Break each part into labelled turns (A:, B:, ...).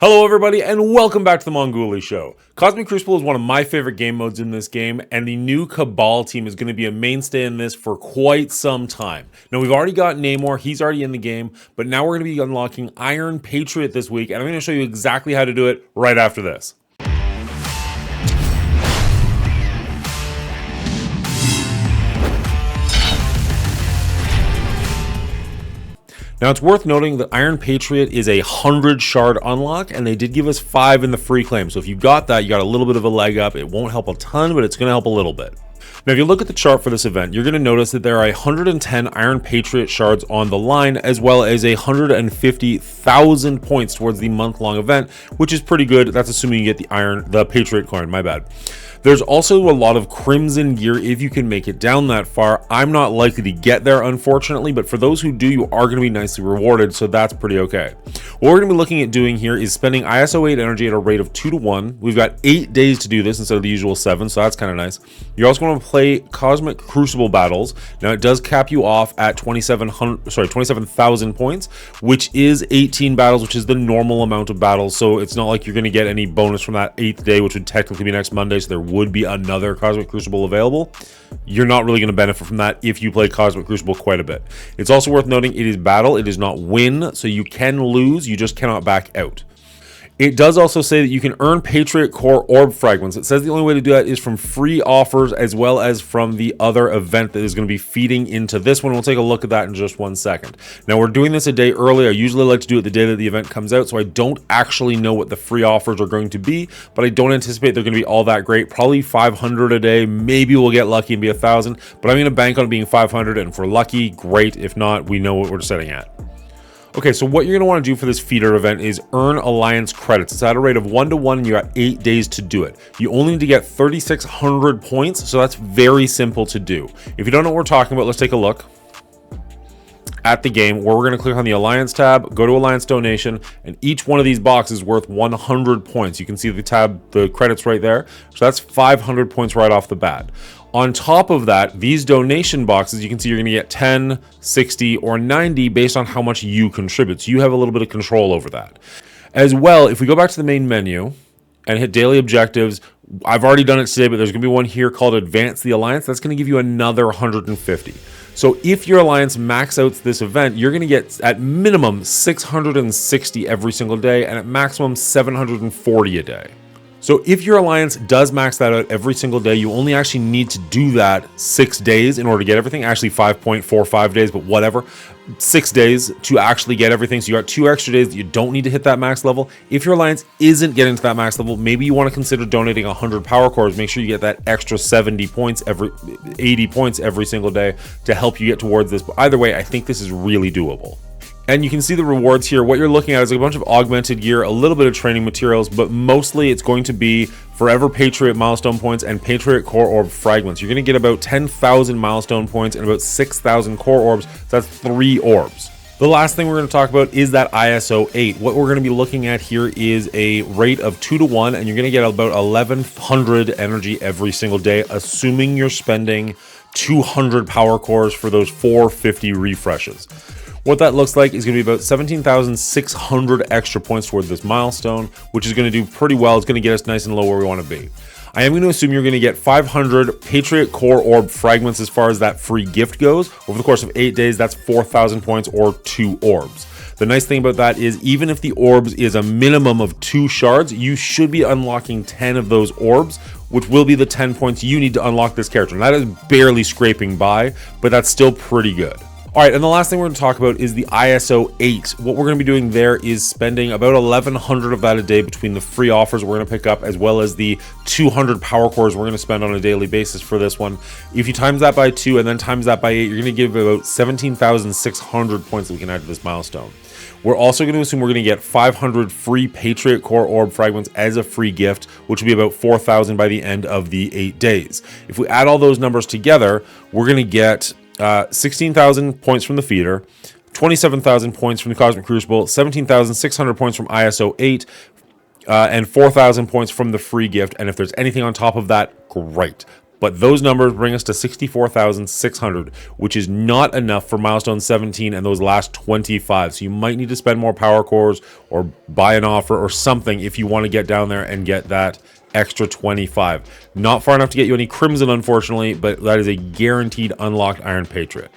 A: Hello everybody and welcome back to the Mongoolie Show. Cosmic Crucible is one of my favorite game modes in this game, and the new Cabal team is going to be a mainstay in this for quite some time. Now we've already got Namor, he's already in the game, but now we're going to be unlocking Iron Patriot this week, and I'm going to show you exactly how to do it right after this. Now it's worth noting that Iron Patriot is a 100 shard unlock, and they did give us 5 in the free claim. So if you got that, you got a little bit of a leg up. It won't help a ton, but it's going to help a little bit. Now, if you look at the chart for this event, you're going to notice that there are 110 Iron Patriot shards on the line, as well as 150,000 points towards the month-long event, which is pretty good. That's assuming you get the Patriot coin, my bad. There's also a lot of Crimson gear if you can make it down that far. I'm not likely to get there, unfortunately, but for those who do, you are going to be nicely rewarded, so that's pretty okay. What we're going to be looking at doing here is spending ISO 8 energy at a rate of 2 to 1. We've got 8 days to do this instead of the usual 7, so that's kind of nice. You're also going to play Cosmic Crucible battles. Now, it does cap you off at 27,000 points, which is 18 battles, which is the normal amount of battles, so it's not like you're going to get any bonus from that 8th day, which would technically be next Monday, so there would be another Cosmic Crucible available. You're not really going to benefit from that if you play Cosmic Crucible quite a bit. It's also worth noting it is battle, it is not win, so you can lose, you just cannot back out. It does also say that you can earn Patriot Core Orb Fragments. It says the only way to do that is from free offers as well as from the other event that is going to be feeding into this one. We'll take a look at that in just 1 second. Now, we're doing this a day early. I usually like to do it the day that the event comes out, so I don't actually know what the free offers are going to be, but I don't anticipate they're going to be all that great. Probably 500 a day. Maybe we'll get lucky and be 1,000, but I'm going to bank on it being 500, and if we're lucky, great. If not, we know what we're setting at. Okay, so what you're going to want to do for this feeder event is earn Alliance credits. It's at a rate of 1 to 1, and you got 8 days to do it. You only need to get 3,600 points, so that's very simple to do. If you don't know what we're talking about, let's take a look at the game, where we're going to click on the Alliance tab, go to Alliance Donation, and each one of these boxes is worth 100 points. You can see the tab, the credits right there. So that's 500 points right off the bat. On top of that, these donation boxes, you can see you're going to get 10, 60, or 90 based on how much you contribute. So you have a little bit of control over that. As well, if we go back to the main menu and hit Daily Objectives, I've already done it today, but there's going to be one here called Advance the Alliance. That's going to give you another 150. So if your Alliance max outs this event, you're going to get at minimum 660 every single day, and at maximum 740 a day. So if your Alliance does max that out every single day, you only actually need to do that 6 days in order to get everything. Actually 5.45 days, but whatever. 6 days to actually get everything. So you got 2 extra days that you don't need to hit that max level. If your Alliance isn't getting to that max level, maybe you want to consider donating 100 power cores. Make sure you get that extra 80 points every single day to help you get towards this. But either way, I think this is really doable. And you can see the rewards here. What you're looking at is a bunch of augmented gear, a little bit of training materials, but mostly it's going to be Forever Patriot milestone points and Patriot Core Orb Fragments. You're going to get about 10,000 milestone points and about 6,000 core orbs. So that's 3 orbs. The last thing we're going to talk about is that ISO 8. What we're going to be looking at here is a rate of 2 to 1, and you're going to get about 1,100 energy every single day, assuming you're spending 200 power cores for those 450 refreshes. What that looks like is going to be about 17,600 extra points toward this milestone, which is going to do pretty well. It's going to get us nice and low where we want to be. I am going to assume you're going to get 500 Patriot Core Orb Fragments as far as that free gift goes. Over the course of 8 days, that's 4,000 points or 2 orbs. The nice thing about that is even if the orbs is a minimum of 2 shards, you should be unlocking 10 of those orbs, which will be the 10 points you need to unlock this character. And that is barely scraping by, but that's still pretty good. All right, and the last thing we're going to talk about is the ISO 8. What we're going to be doing there is spending about 1,100 of that a day between the free offers we're going to pick up as well as the 200 power cores we're going to spend on a daily basis for this one. If you times that by 2 and then times that by 8, you're going to give about 17,600 points that we can add to this milestone. We're also going to assume we're going to get 500 free Patriot Core Orb Fragments as a free gift, which will be about 4,000 by the end of the 8 days. If we add all those numbers together, we're going to get 16,000 points from the feeder, 27,000 points from the Cosmic Crucible, 17,600 points from ISO 8, and 4,000 points from the free gift. And if there's anything on top of that, great. But those numbers bring us to 64,600, which is not enough for milestone 17 and those last 25. So you might need to spend more power cores or buy an offer or something if you want to get down there and get that extra 25. Not far enough to get you any Crimson, unfortunately, but that is a guaranteed unlocked Iron Patriot.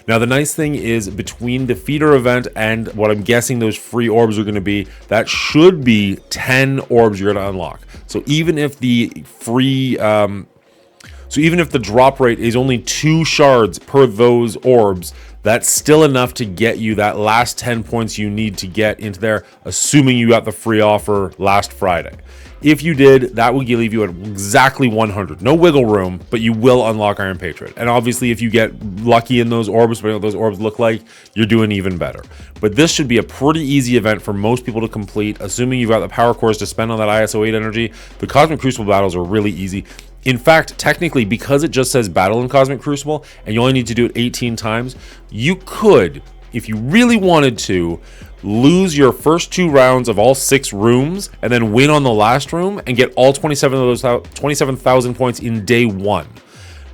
A: Now, the nice thing is between the feeder event and what I'm guessing those free orbs are going to be, that should be 10 orbs you're going to unlock. So even if the free... So even if the drop rate is only 2 shards per those orbs, that's still enough to get you that last 10 points you need to get into there, assuming you got the free offer last Friday. If you did, that would leave you at exactly 100. No wiggle room, but you will unlock Iron Patriot. And obviously, if you get lucky in those orbs, depending on what those orbs look like, you're doing even better. But this should be a pretty easy event for most people to complete, assuming you've got the power cores to spend on that ISO 8 energy. The Cosmic Crucible battles are really easy. In fact, technically, because it just says battle in Cosmic Crucible, and you only need to do it 18 times, you could, if you really wanted to, lose your first 2 rounds of all 6 rooms, and then win on the last room, and get all 27 of those 27,000 points in day 1.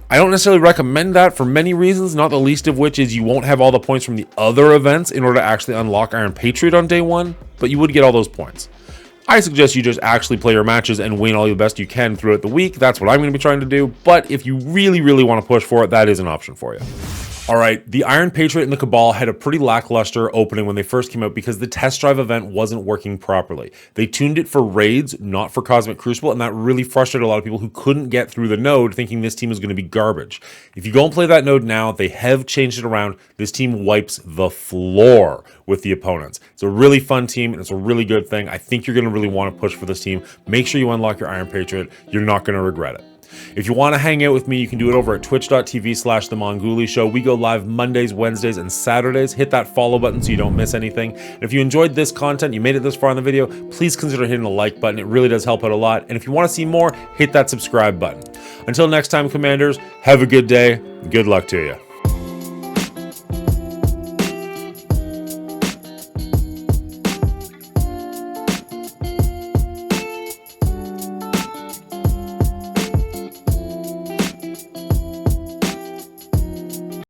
A: I don't necessarily recommend that for many reasons, not the least of which is you won't have all the points from the other events in order to actually unlock Iron Patriot on day 1, but you would get all those points. I suggest you just actually play your matches and win all the best you can throughout the week. That's what I'm going to be trying to do. But if you really, really want to push for it, that is an option for you. All right, the Iron Patriot and the Cabal had a pretty lackluster opening when they first came out because the test drive event wasn't working properly. They tuned it for raids, not for Cosmic Crucible, and that really frustrated a lot of people who couldn't get through the node thinking this team was going to be garbage. If you go and play that node now, they have changed it around. This team wipes the floor with the opponents. It's a really fun team, and it's a really good thing. I think you're going to really want to push for this team. Make sure you unlock your Iron Patriot. You're not going to regret it. If you want to hang out with me, you can do it over at twitch.tv/The Show. We go live Mondays, Wednesdays, and Saturdays. Hit that follow button so you don't miss anything. And if you enjoyed this content, you made it this far in the video, please consider hitting the like button. It really does help out a lot. And if you want to see more, hit that subscribe button. Until next time, Commanders, have a good day. Good luck to you.